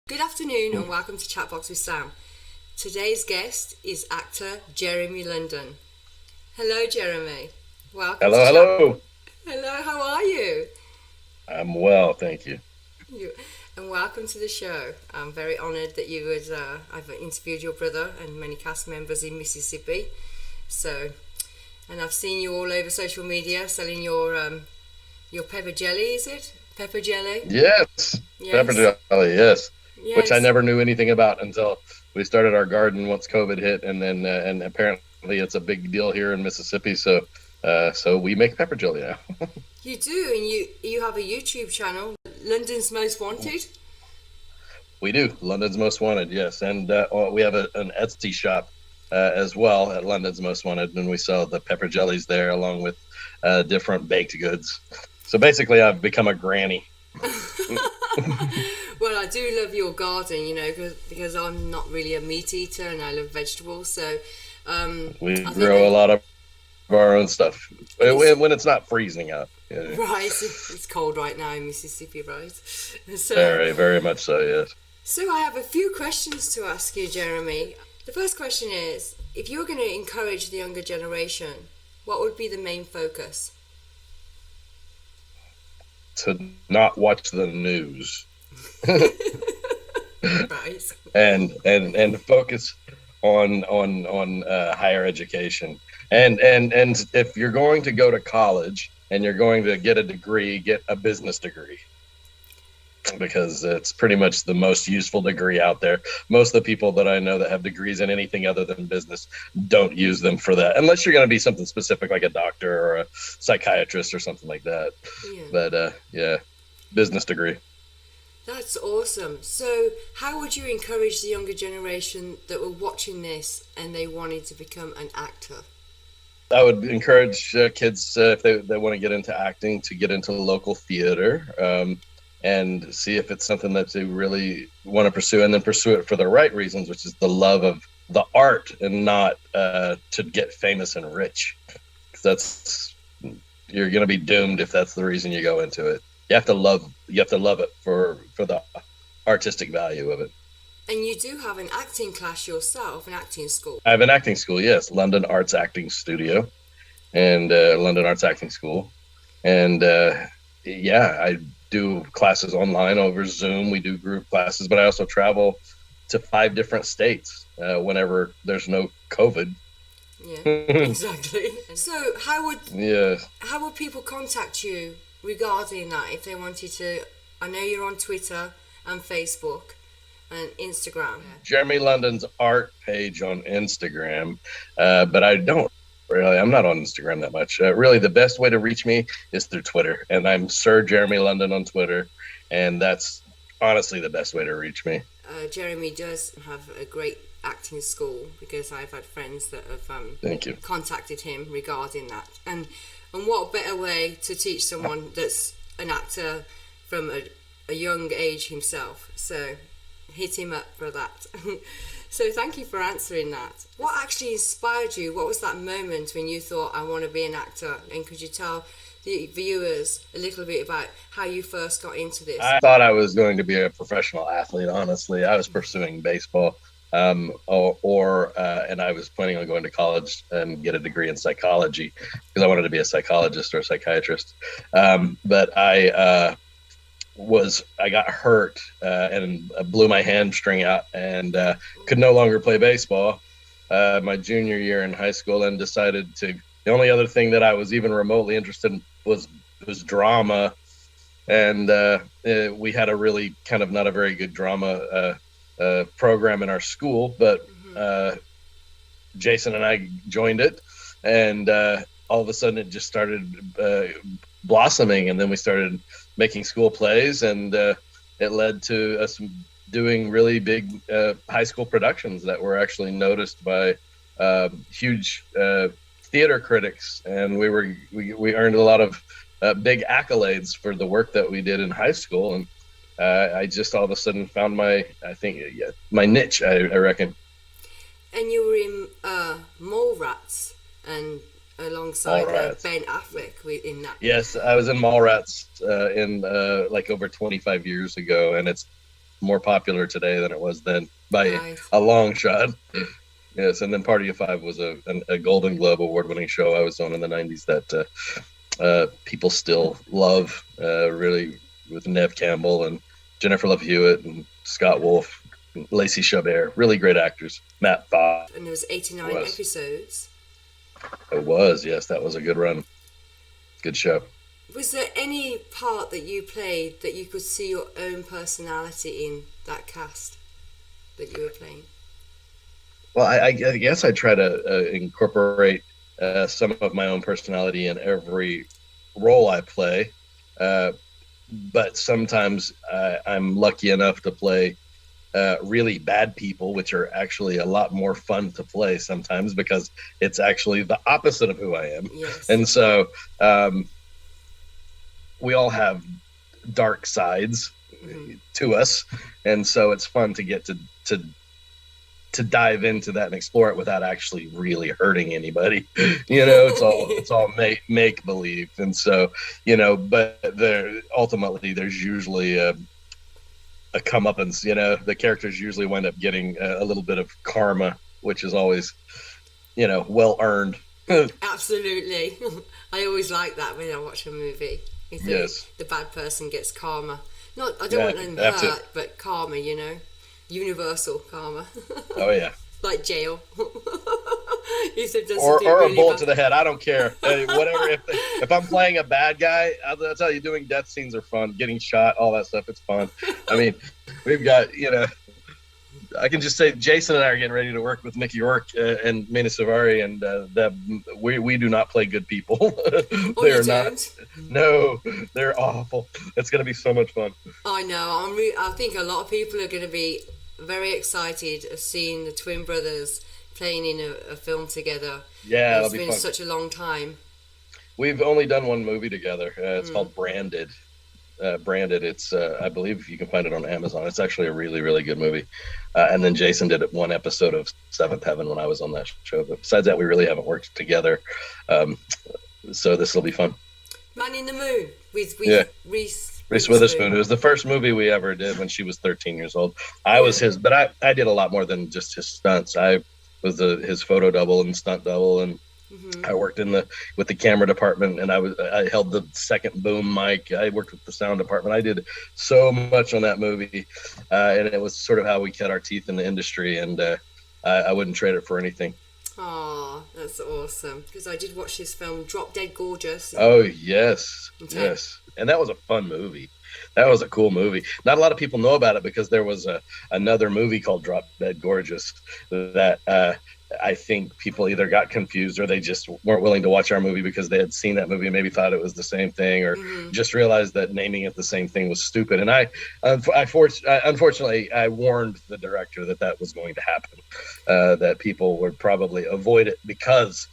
Good afternoon and welcome to Chatbox with Sam. Today's guest is actor Jeremy London. Hello, Jeremy. Welcome to Hello. Hello, how are you? I'm well, thank you. And welcome to the show. I'm very honoured that you would. I've interviewed your brother and many cast members in Mississippi. And I've seen you all over social media selling your pepper jelly. Is it pepper jelly? Yes, pepper Yes. jelly, yes, which I Yes. never knew anything about until we started our garden once COVID hit, and then and apparently it's a big deal here in Mississippi. So we make pepper jelly now. You do, and you have a YouTube channel, London's Most Wanted. We do London's Most Wanted, yes, and we have an Etsy shop as well at London's Most Wanted, and we sell the pepper jellies there along with different baked goods. So basically, I've become a granny. Well, I do love your garden, because I'm not really a meat eater and I love vegetables. So We I think grow a lot of our own stuff it's, when it's not freezing out. Yeah. right, it's cold right now in Mississippi, right? So, Very, very much so, yes. so I have a few questions to ask you, Jeremy. The first question is, if you're going to encourage the younger generation, what would be the main focus? To not watch the news Right. and focus on higher education. And if you're going to go to college and you're going to get a degree, get a business degree, because it's pretty much the most useful degree out there. Most of the people that I know that have degrees in anything other than business don't use them for that, unless you're going to be something specific like a doctor or a psychiatrist or something like that. Yeah. But yeah, business degree. That's awesome. So, how would you encourage the younger generation that were watching this and they wanted to become an actor? I would encourage kids, if they want to get into acting, to get into local theater, and see if it's something that they really want to pursue, and then pursue it for the right reasons, which is the love of the art and not to get famous and rich. 'Cause you're going to be doomed if that's the reason you go into it. You have to love it for the artistic value of it. And you do have an acting class yourself, an acting school. I have an acting school, yes, London Arts Acting Studio, and London Arts Acting School, and yeah, I do classes online over Zoom. We do group classes, but I also travel to 5 different states whenever there's no COVID. Yeah, exactly. So, Yeah. how would people contact you regarding that if they wanted to? I know you're on Twitter and Facebook and Instagram. Jeremy London's art page on Instagram, but I'm not on Instagram that much. Really, the best way to reach me is through Twitter, and I'm Sir Jeremy London on Twitter, and that's honestly the best way to reach me. Jeremy does have a great acting school because I've had friends that have Thank you. contacted him regarding that. And what better way to teach someone that's an actor from a young age himself? So hit him up for that. So thank you for answering that. What actually inspired you? What was that moment when you thought, I want to be an actor? And could you tell the viewers a little bit about how you first got into this? I thought I was going to be a professional athlete, honestly. I was pursuing baseball, and I was planning on going to college and get a degree in psychology because I wanted to be a psychologist or a psychiatrist. But I got hurt and blew my hamstring out and could no longer play baseball my junior year in high school, and decided to. The only other thing that I was even remotely interested in was drama, and we had a really kind of not a very good drama program in our school, but Jason and I joined it, and all of a sudden it just started blossoming, and then we started making school plays, and it led to us doing really big high school productions that were actually noticed by huge theater critics, and we earned a lot of big accolades for the work that we did in high school, and I just all of a sudden found my niche, I reckon. And you were in Mallrats and alongside Mallrats. Ben Affleck in that. Yes, I was in Mallrats in like over 25 years ago, and it's more popular today than it was then by Right. a long shot. Yes, and then Party of Five was a Golden Globe award-winning show I was on in the '90s that people still love, really, with Nev Campbell and Jennifer Love Hewitt and Scott Wolf, Lacey Chabert, really great actors. Matt Fox. And there was 89 episodes. It was, yes, that was a good run. Good show. Was there any part that you played that you could see your own personality in that cast that you were playing? Well, I guess I try to incorporate some of my own personality in every role I play. But sometimes I'm lucky enough to play really bad people, which are actually a lot more fun to play sometimes because it's actually the opposite of who I am. Yes. And so we all have dark sides to us. And so it's fun to get to dive into that and explore it without actually really hurting anybody. It's all make believe. And so, but ultimately there's usually a comeuppance. The characters usually wind up getting a little bit of karma, which is always, well earned. Absolutely. I always like that when I watch a movie. Yes. The bad person gets karma. I don't want them hurt, but karma, universal karma. Oh yeah. Like jail. Or really a bullet bad to the head. I don't care. Whatever. If I'm playing a bad guy, I'll tell you, doing death scenes are fun. Getting shot, all that stuff, it's fun. I mean, we've got, I can just say Jason and I are getting ready to work with Mickey Rourke and Mena Suvari, and that we do not play good people. They're not. No, they're awful. It's going to be so much fun. I know. I think a lot of people are going to be very excited of seeing the twin brothers playing in a film together. Yeah, it's been such a long time. We've only done one movie together. It's called Branded. Branded. It's I believe you can find it on Amazon. It's actually a really, really good movie. And then Jason did one episode of Seventh Heaven when I was on that show. But besides that, we really haven't worked together. So this will be fun. Man in the Moon with Reese Witherspoon. It was the first movie we ever did when she was 13 years old. I was his, but I did a lot more than just his stunts. I was his photo double and stunt double, and I worked with the camera department, and I held the second boom mic. I worked with the sound department. I did so much on that movie, and it was sort of how we cut our teeth in the industry, and I wouldn't trade it for anything. Oh, that's awesome. Because I did watch his film Drop Dead Gorgeous. Oh, yes. Yes. And that was a fun movie. That was a cool movie. Not a lot of people know about it because there was another movie called Drop Dead Gorgeous that I think people either got confused or they just weren't willing to watch our movie because they had seen that movie and maybe thought it was the same thing, or just realized that naming it the same thing was stupid. And unfortunately, I warned the director that was going to happen, that people would probably avoid it because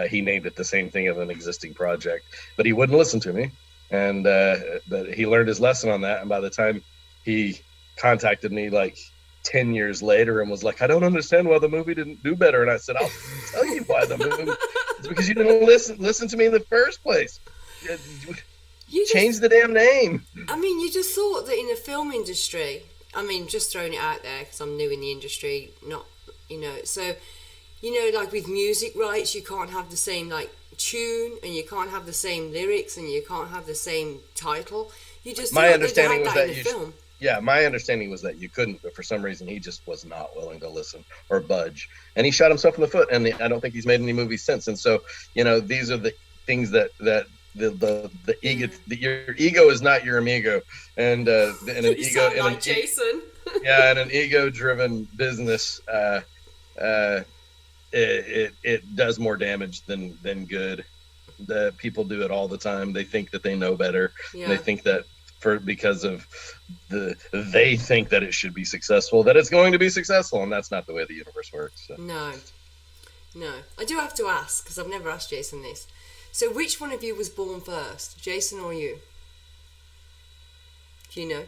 he named it the same thing as an existing project. But he wouldn't listen to me. And but he learned his lesson on that. And by the time he contacted me like 10 years later and was like, I don't understand why the movie didn't do better. And I said, I'll tell you why the movie. It's because you didn't listen to me in the first place. You changed the damn name. I mean, you just thought that in the film industry, I mean, just throwing it out there because I'm new in the industry, not, so, like with music rights, you can't have the same like tune, and you can't have the same lyrics, and you can't have the same title. You just my understanding was that film. Yeah, my understanding was that you couldn't, but for some reason he just was not willing to listen or budge, and he shot himself in the foot. And I don't think he's made any movies since. And so, these are the things that the ego, your ego is not your amigo, and an ego, like Jason. Yeah, in an ego-driven business, it does more damage than good. The people do it all the time. They think that they know better. Yeah. They think that because of they think that it should be successful, that it's going to be successful, and that's not the way the universe works. So. No. I do have to ask, because I've never asked Jason this. So which one of you was born first, Jason or you? Do you know?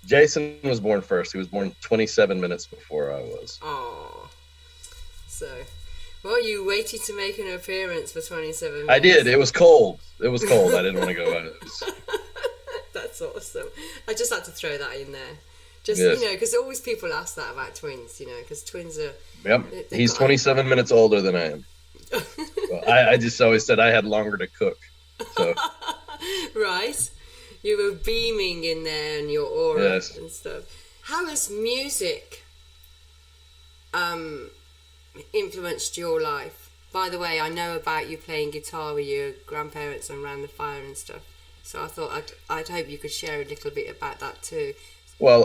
Jason was born first. He was born 27 minutes before I was. Oh. So, well, you waited to make an appearance for 27 minutes. I did. It was cold. I didn't want to go out. That's awesome. I just had to throw that in there. Just, Yes. because always people ask that about twins, because twins are... Yep. they've He's got 27 minutes older than I am. Well, I just always said I had longer to cook. So Right. You were beaming in there and your aura yes. and stuff. How has music influenced your life? By the way, I know about you playing guitar with your grandparents and around the fire and stuff. So I thought I'd hope you could share a little bit about that too. Well,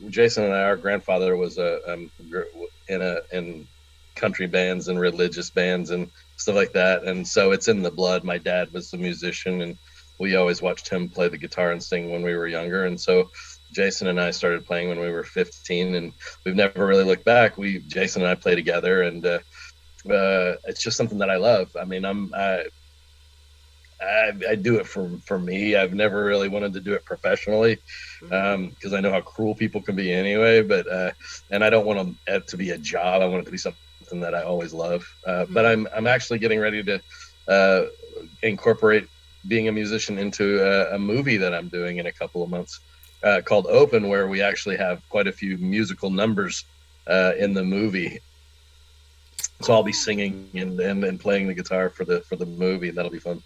Jason and I, our grandfather was in country bands and religious bands and stuff like that, and so it's in the blood. My dad was a musician, and we always watched him play the guitar and sing when we were younger. And so Jason and I started playing when we were 15, and we've never really looked back. Jason and I play together, and it's just something that I love. I mean, I do it for me. I've never really wanted to do it professionally because I know how cruel people can be anyway. But and I don't want it to be a job. I want it to be something that I always love. But I'm actually getting ready to incorporate being a musician into a movie that I'm doing in a couple of months called Open, where we actually have quite a few musical numbers in the movie. So I'll be singing and playing the guitar for the movie, and that'll be fun.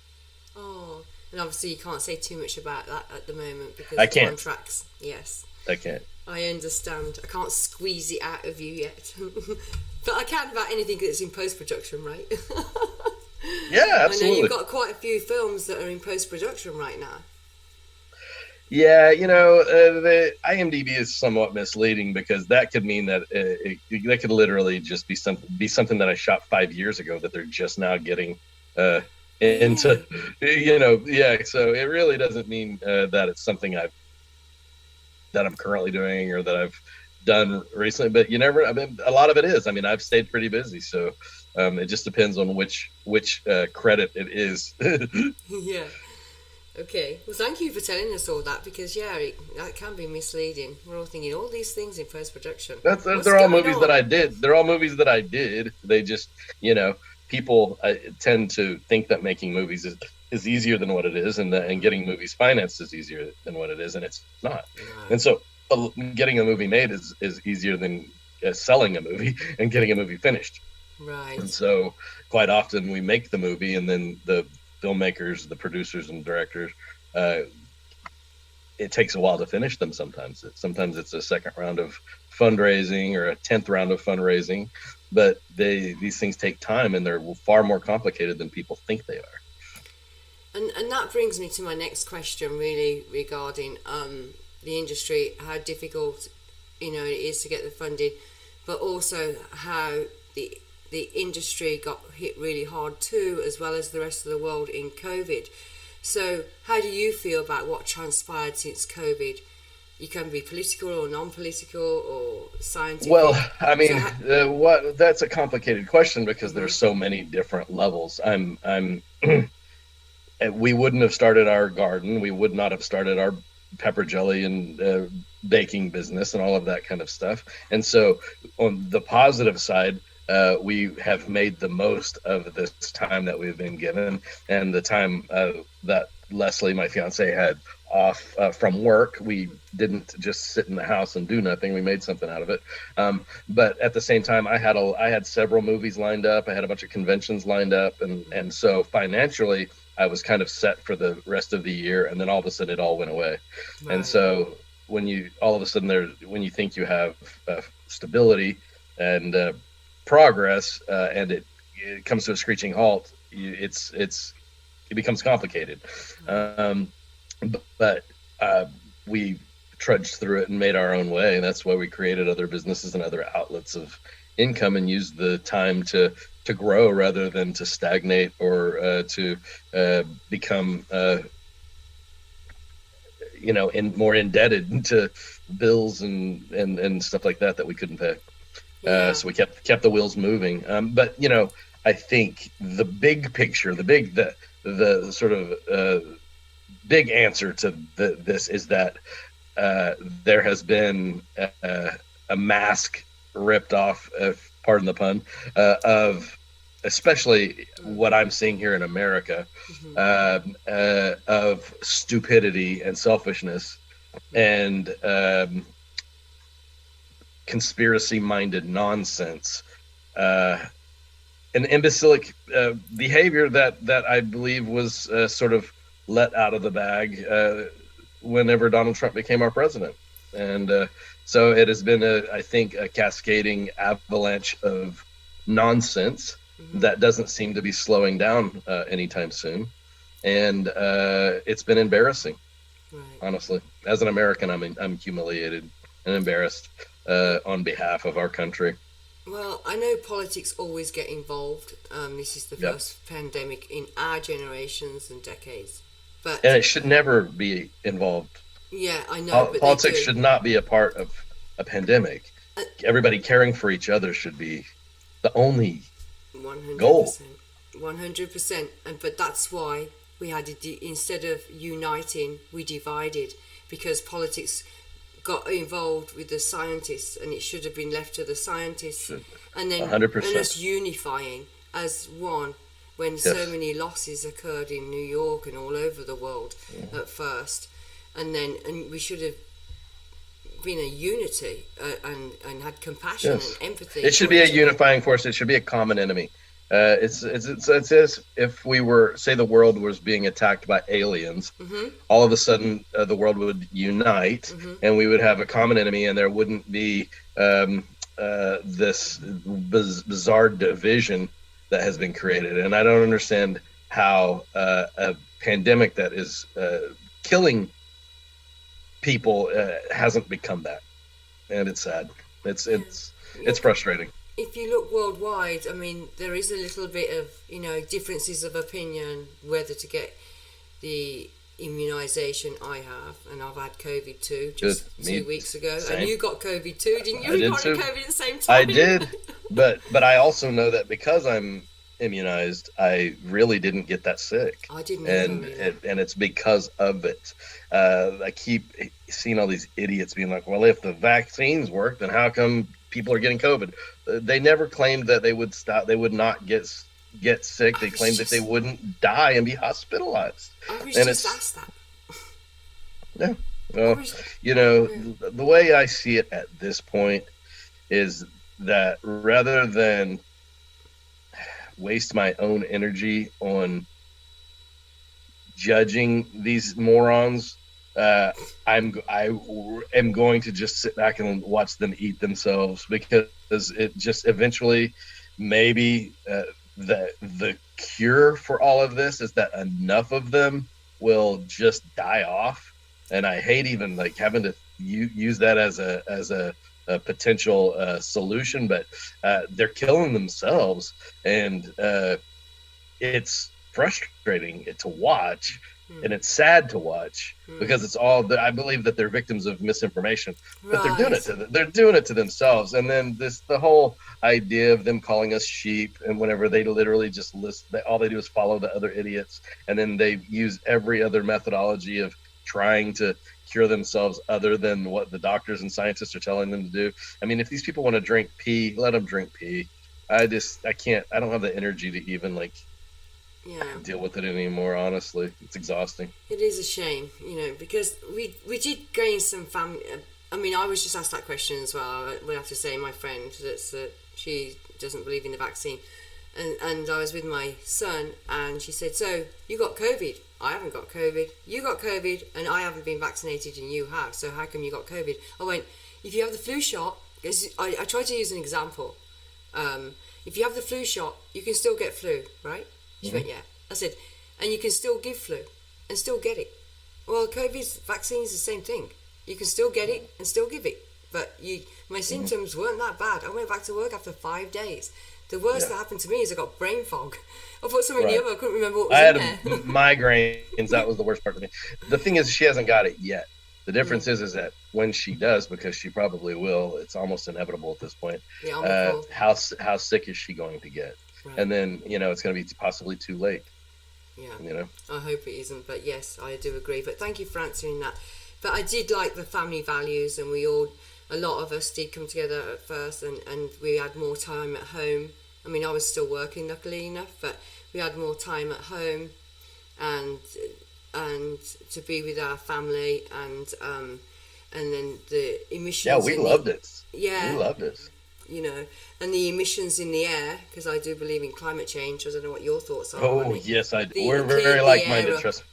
Oh, and obviously you can't say too much about that at the moment because I can't. contracts. Yes, I can't. I understand. I can't squeeze it out of you yet, but I can about anything that's in post-production, right? Yeah, absolutely. I know you've got quite a few films that are in post-production right now. Yeah, the IMDb is somewhat misleading because that could mean that that could literally just be something that I shot 5 years ago that they're just now getting into, yeah. So it really doesn't mean that it's something that I'm currently doing or that I've done recently. But a lot of it is. I mean, I've stayed pretty busy, so it just depends on which credit it is. Yeah. Okay. Well, thank you for telling us all that because that can be misleading. We're all thinking all these things in post production. They're all movies that I did. They're all movies that I did. They just, people tend to think that making movies is easier than what it is, and getting movies financed is easier than what it is, and it's not. Right. And so getting a movie made is easier than selling a movie and getting a movie finished. Right. And so quite often we make the movie, and then the filmmakers, the producers and directors, it takes a while to finish them. Sometimes it's a second round of fundraising or a 10th round of fundraising, but these things take time, and they're far more complicated than people think they are. And that brings me to my next question, really, regarding the industry, how difficult it is to get the funding, but also how the industry got hit really hard too, as well as the rest of the world in COVID. So how do you feel about what transpired since COVID? You can be political or non-political or scientific. Well, I mean, that's a complicated question because there's so many different levels. We wouldn't have started our garden. We would not have started our pepper jelly and baking business and all of that kind of stuff. And so on the positive side, we have made the most of this time that we've been given, and the time that Leslie, my fiance, had off from work. We didn't just sit in the house and do nothing. We made something out of it. But at the same time, I had several movies lined up. I had a bunch of conventions lined up, and so financially, I was kind of set for the rest of the year. And then all of a sudden, it all went away. Right. And so when you think you have stability and progress, and it comes to a screeching halt, it becomes complicated. But we trudged through it and made our own way, and that's why we created other businesses and other outlets of income and used the time to grow rather than to stagnate or to become more indebted to bills and stuff like that we couldn't pay. Yeah. So we kept the wheels moving. But I think the big picture, the sort of big answer to this is that there has been a mask ripped off, pardon the pun, of especially what I'm seeing here in America, of stupidity and selfishness and conspiracy-minded nonsense, uh, an imbecilic behavior that I believe was sort of let out of the bag whenever Donald Trump became our president. And so it has been, I think, a cascading avalanche of nonsense that doesn't seem to be slowing down anytime soon. And it's been embarrassing, Right. honestly. As an American, I'm humiliated and embarrassed on behalf of our country. Well, I know politics always get involved. This is the Yep. first pandemic in our generations and decades. But And it should never be involved. yeah, I know, but they Politics do. should not be a part of a pandemic. Uh, Everybody caring for each other should be the only goal. 100%. 100%. And but that's why we had instead of uniting, we divided, because politics got involved with the scientists, and it should have been left to the scientists, and then 100%. and us unifying as one when so Yes. many losses occurred in New York and all over the world at first, and we should have been a unity and had compassion Yes. and empathy. It should for be a each other. unifying force. It should be a common enemy. It's as if we were, say, the world was being attacked by aliens. All of a sudden, the world would unite, and we would have a common enemy, and there wouldn't be this bizarre division that has been created. And I don't understand how a pandemic that is killing people hasn't become that, and it's sad. It's frustrating. If you look worldwide, I mean, there is a little bit of, differences of opinion whether to get the immunisation I have, and I've had COVID too, just Good. Me, 2 weeks ago. same. And you got COVID too, didn't you? I You did got too. COVID at the same time. I did, but I also know that because I'm immunized, I really didn't get that sick, I didn't and either. and it's because of it. I keep seeing all these idiots being like, "Well, if the vaccines work, then how come people are getting COVID?" They never claimed that they would stop. They would not get sick. They claimed that they wouldn't die and be hospitalized. I was And just it's asked that. yeah. I Well, was- the way I see it at this point is that rather than waste my own energy on judging these morons, I am going to just sit back and watch them eat themselves, because it just eventually, maybe the cure for all of this is that enough of them will just die off. And I hate even like having to use that as a potential solution, but they're killing themselves, and it's frustrating to watch, and it's sad to watch, because it's all I believe that they're victims of misinformation, but they're doing it to themselves. And then the whole idea of them calling us sheep, and whenever they literally just all they do is follow the other idiots, and then they use every other methodology of trying to cure themselves other than what the doctors and scientists are telling them to do. I mean, if these people want to drink pee, let them drink pee. I can't. I don't have the energy to even deal with it anymore. Honestly, it's exhausting. It is a shame, because we did gain some family. I mean, I was just asked that question as well. We have to say, my friend, she doesn't believe in the vaccine, and I was with my son, and she said, "So you got COVID? I haven't got COVID. You got COVID, and I haven't been vaccinated, and you have. So how come you got COVID?" I went, "If you have the flu shot," because I tried to use an example. If you have the flu shot, you can still get flu, right? She went, "Yeah." I said, "And you can still give flu and still get it." Well, COVID vaccine is the same thing. You can still get it and still give it. But my symptoms weren't that bad. I went back to work after 5 days. The worst that happened to me is I got brain fog. I put something in the oven, I couldn't remember what was I had in there. migraines. That was the worst part of me. The thing is, she hasn't got it yet. The difference is that when she does, because she probably will, it's almost inevitable at this point. Yeah, how sick is she going to get? right. And then it's going to be possibly too late. Yeah, I hope it isn't, but yes, I do agree. But thank you for answering that. But I did like the family values, and a lot of us did come together at first, and we had more time at home. I mean, I was still working, luckily enough, but we had more time at home, and and to be with our family, and then the emissions. Yeah, we loved it. Yeah, we loved it. You know, and the emissions in the air, because I do believe in climate change. I don't know what your thoughts are. Oh, Honey. yes, we're It very cleared the like-minded, air up. trust me.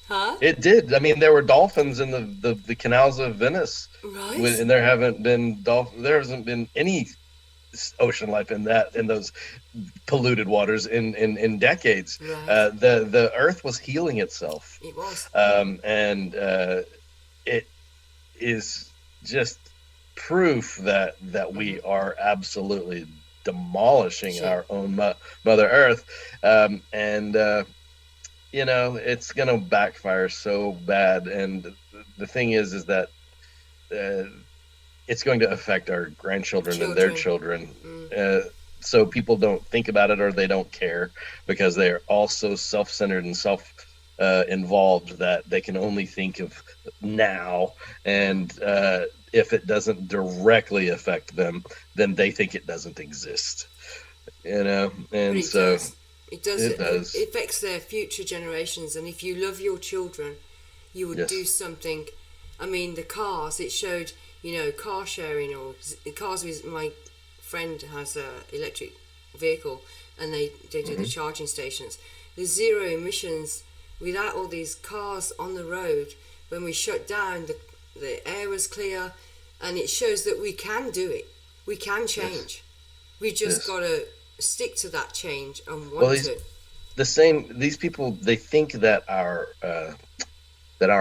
Huh? It did. I mean, there were dolphins in the canals of Venice, Right. and there hasn't been any ocean life in those polluted waters in decades. Right. The Earth was healing itself, It was. and it is just proof that we are absolutely demolishing Shit. our own Mother Earth, and it's going to backfire so bad. And the thing is that it's going to affect our grandchildren and their children. So people don't think about it, or they don't care, because they're all so self-centered and involved that they can only think of now. And if it doesn't directly affect them, then they think it doesn't exist. And so does. It does. It affects their future generations. And if you love your children, you would do something. I mean, the cars, it showed, car sharing, or cars with my friend has a electric vehicle, and they do the charging stations. There's zero emissions without all these cars on the road. When we shut down, the air was clear, and it shows that we can do it. We can change. We just got to stick to that change and want to. These people, they think that our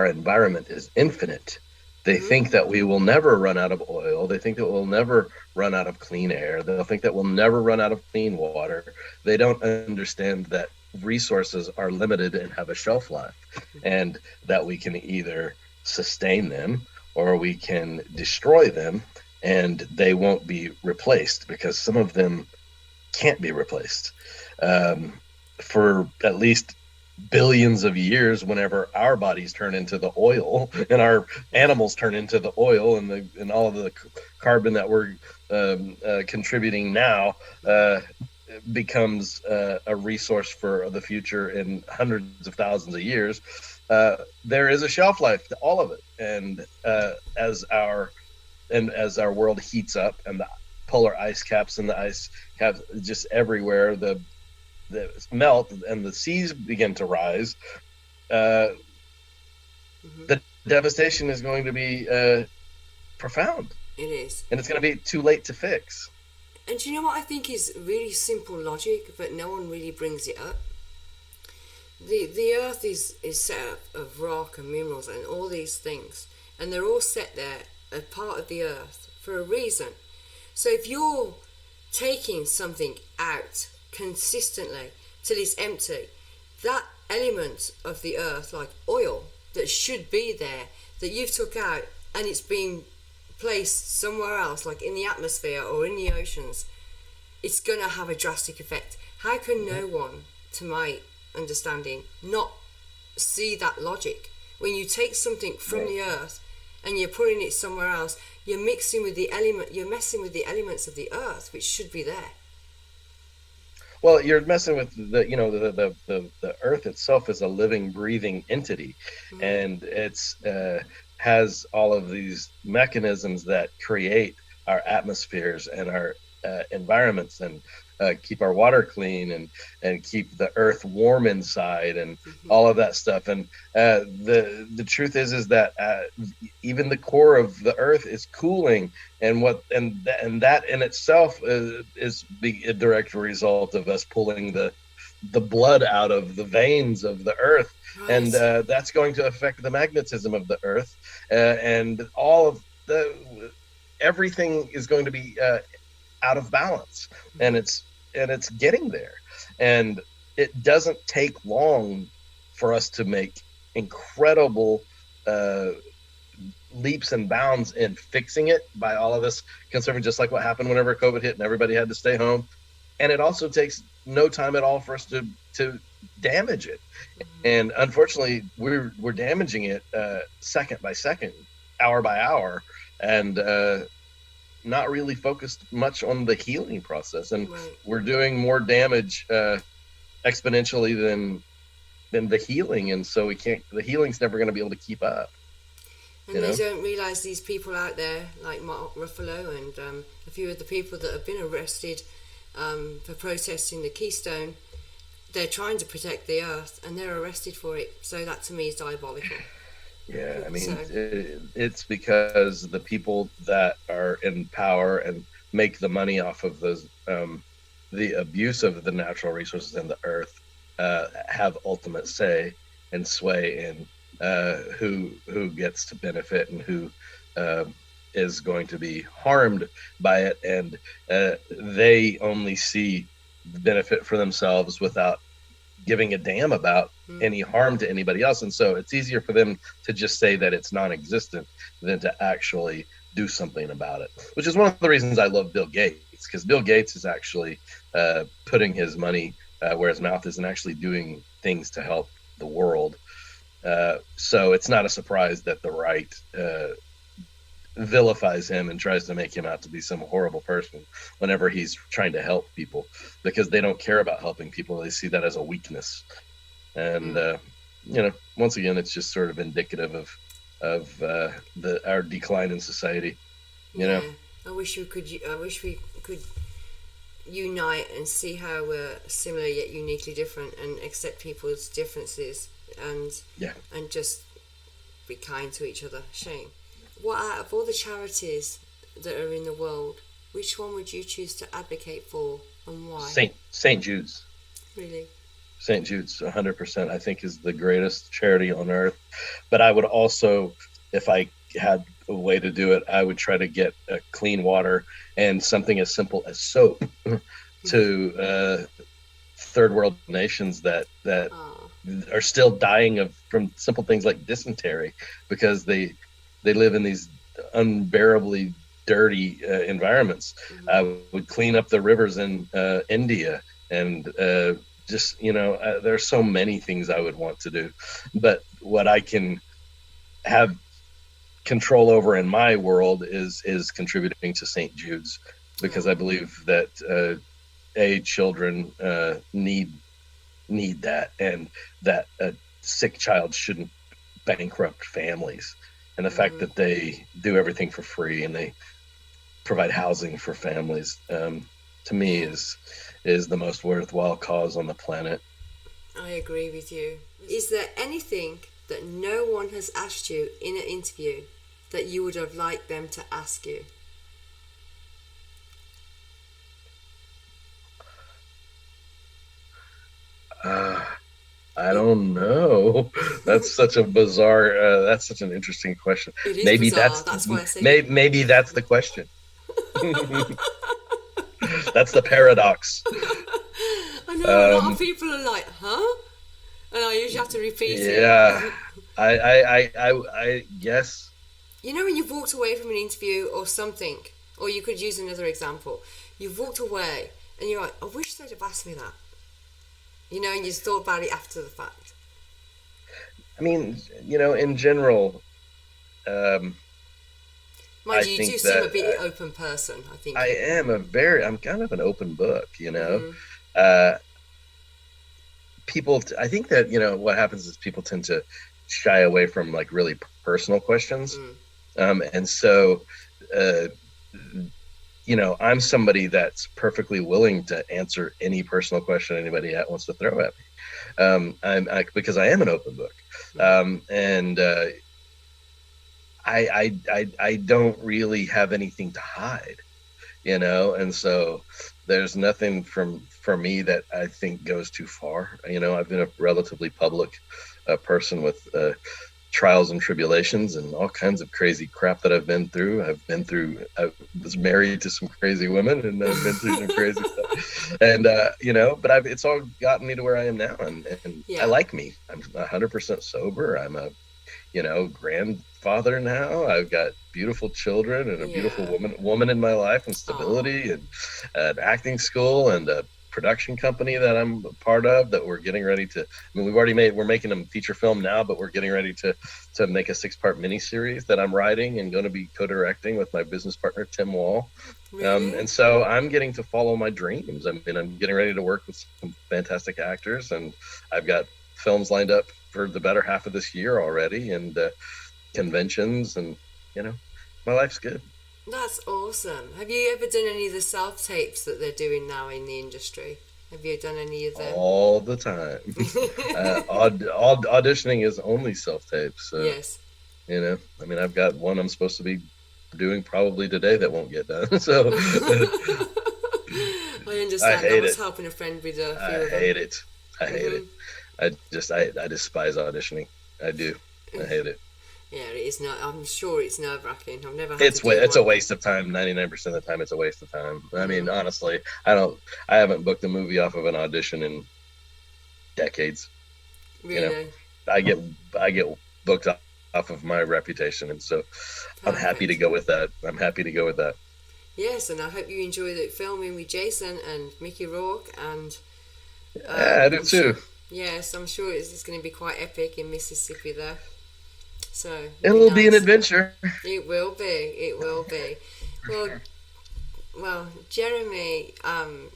environment is infinite. They think that we will never run out of oil. They think that we'll never run out of clean air. They'll think that we'll never run out of clean water. They don't understand that resources are limited and have a shelf life, and that we can either sustain them or we can destroy them, and they won't be replaced, because some of them can't be replaced for at least billions of years. Whenever our bodies turn into the oil and our animals turn into the oil, and all of the carbon that we're contributing now becomes a resource for the future in hundreds of thousands of years, there is a shelf life to all of it. And as our world heats up, and the polar ice caps and the ice caps just everywhere, the melt and the seas begin to rise, the devastation is going to be profound. It is. And it's going to be too late to fix. And do you know what I think is really simple logic, but no one really brings it up? The earth is set up of rock and minerals and all these things, and they're all set there as part of the earth for a reason. So if you're taking something out consistently till it's empty, that element of the earth, like oil, that should be there, that you've took out, and it's being placed somewhere else, like in the atmosphere or in the oceans, it's going to have a drastic effect. How can no one, to my understanding, not see that logic? When you take something from the earth and you're putting it somewhere else, you're messing with the elements of the earth, which should be there. Well, you're messing with the earth itself is a living, breathing entity, and it's has all of these mechanisms that create our atmospheres and our environments, and keep our water clean, and keep the earth warm inside, and all of that stuff. And the truth is that even the core of the earth is cooling, and that in itself is a direct result of us pulling the blood out of the veins of the earth. Right. And that's going to affect the magnetism of the earth, and all of everything is going to be out of balance, and it's getting there. And it doesn't take long for us to make incredible leaps and bounds in fixing it by all of this conserving, just like what happened whenever COVID hit and everybody had to stay home. And it also takes no time at all for us to damage it. And unfortunately, we're damaging it second by second, hour by hour, and not really focused much on the healing process. And we're doing more damage exponentially and the healing, and so the healing's never going to be able to keep up. And they don't realise these people out there, like Mark Ruffalo and a few of the people that have been arrested for protesting the Keystone, they're trying to protect the earth and they're arrested for it. So that to me is diabolical. Yeah, I mean, it's because the people that are in power and make the money off of those, the abuse of the natural resources in the earth, have ultimate say and sway in who gets to benefit and who is going to be harmed by it, and they only see benefit for themselves without giving a damn about any harm to anybody else. And so it's easier for them to just say that it's non-existent than to actually do something about it, which is one of the reasons I love Bill Gates, because Bill Gates is actually putting his money where his mouth is and actually doing things to help the world. So it's not a surprise that the right vilifies him and tries to make him out to be some horrible person whenever he's trying to help people, because they don't care about helping people. They see that as a weakness. And once again, it's just sort of indicative of our decline in society. I wish we could unite and see how we're similar yet uniquely different, and accept people's differences, and just be kind to each other. Shame. What out of all the charities that are in the world, which one would you choose to advocate for, and why? St. Jude's. Really? St. Jude's, 100%, I think, is the greatest charity on earth. But I would also, if I had a way to do it, I would try to get clean water and something as simple as soap to third world nations that are still dying from simple things like dysentery, because they live in these unbearably dirty environments. I would clean up the rivers in India, and there's so many things I would want to do. But what I can have control over in my world is contributing to St. Jude's, because I believe that children need that, and that a sick child shouldn't bankrupt families. And the fact that they do everything for free and they provide housing for families, to me is the most worthwhile cause on the planet. I agree with you. Is there anything that no one has asked you in an interview that you would have liked them to ask you? I don't know. That's such a bizarre. That's such an interesting question. It is maybe bizarre. That's why I say maybe that's the question. That's the paradox. I know a lot of people are like, huh? And I usually have to repeat it. Yeah, I guess. You know, when you've walked away from an interview or something, or you could use another example. You've walked away and you're like, I wish they'd have asked me that. And you thought about it after the fact. I mean, in general, mind you, you do seem a bit open person, I think. I'm kind of an open book, People, I think that, what happens is people tend to shy away from like really personal questions. And so, I'm somebody that's perfectly willing to answer any personal question anybody wants to throw at me, because I am an open book, and I don't really have anything to hide, and so there's nothing for me that I think goes too far. I've been a relatively public person with trials and tribulations and all kinds of crazy crap that I've been through. I was married to some crazy women, and I've been through some crazy stuff. And, but it's all gotten me to where I am now. And I like me. I'm 100% sober. I'm a, grandfather now. I've got beautiful children and a beautiful woman in my life, and stability, and an acting school, and a production company that I'm a part of that we're getting ready to, we're making a feature film now, but we're getting ready to make a 6-part miniseries that I'm writing and going to be co-directing with my business partner, Tim Wall. Really? And so I'm getting to follow my dreams. I'm getting ready to work with some fantastic actors, and I've got films lined up for the better half of this year already, and conventions, and my life's good. That's awesome. Have you ever done any of the self tapes that they're doing now in the industry? Have you done any of them? All the time. Auditioning is only self-tape, so Yes. I mean, I've got one I'm supposed to be doing probably today that won't get done. So I I understand. I hate was it. helping a friend with a few I of them. hate it. I hate it. I despise auditioning. I do. I hate it. Yeah, it is not. I'm sure it's nerve wracking. I've never had It's to do it's a one. waste of time. 99% of the time, it's a waste of time. I mean, honestly, I haven't booked a movie off of an audition in decades. You know, Really? I get I get booked off of my reputation, and so I'm happy to Perfect. go with that. I'm happy to go with that. Yes, and I hope you enjoy the filming with Jason and Mickey Rourke. And Yeah, I do I'm sure. too. Yes, I'm sure it's going to be quite epic in Mississippi there. So it'll be It'll be an nice. adventure. It will be. It will be. Well, Jeremy,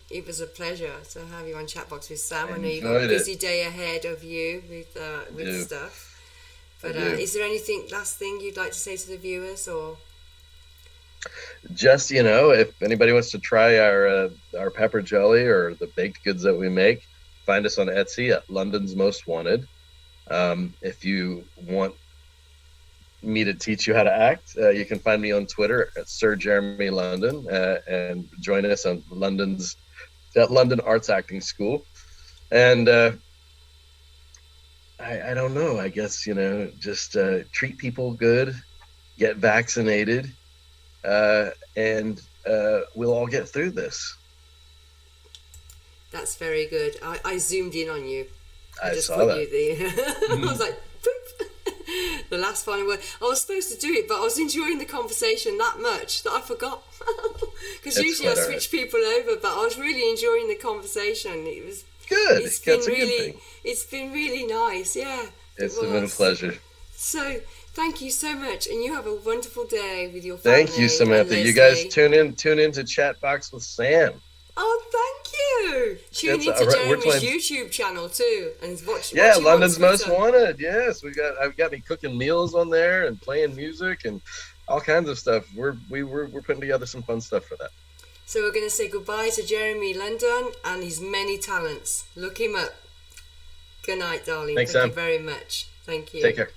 it was a pleasure to have you on Chatbox with Sam. I I know you've got a enjoyed it. busy day ahead of you I with do. stuff. I But do. is there anything last thing you'd like to say to the viewers, or? Just if anybody wants to try our pepper jelly or the baked goods that we make, find us on Etsy at London's Most Wanted. If you want me to teach you how to act, you can find me on Twitter at Sir Jeremy London, and join us on London Arts Acting School. And I don't know. I guess just treat people good, get vaccinated, and we'll all get through this. That's very good. I zoomed in on you. I I just saw put that. you there. I was like, boop. The last final word. I was supposed to do it, but I was enjoying the conversation that much that I forgot. Because It's usually I quite all switch people over, but I was really enjoying the conversation. good. It's been That's a good really, thing. it's been really nice. Yeah, it It's been a was. pleasure. So thank you so much, and you have a wonderful day with your Thank you, family and Samantha. You guys Leslie. tune into Chatbox with Sam. Oh, thank you. Tune It's into we're Jeremy's playing. YouTube channel too, and Yeah, watch him on London's Most Twitter. Wanted. Yes, I've got me cooking meals on there and playing music and all kinds of stuff. We're putting together some fun stuff for that. So we're going to say goodbye to Jeremy London and his many talents. Look him up. Good night, darling. Thanks, Thank you Sam. very much. Thank you. Take care.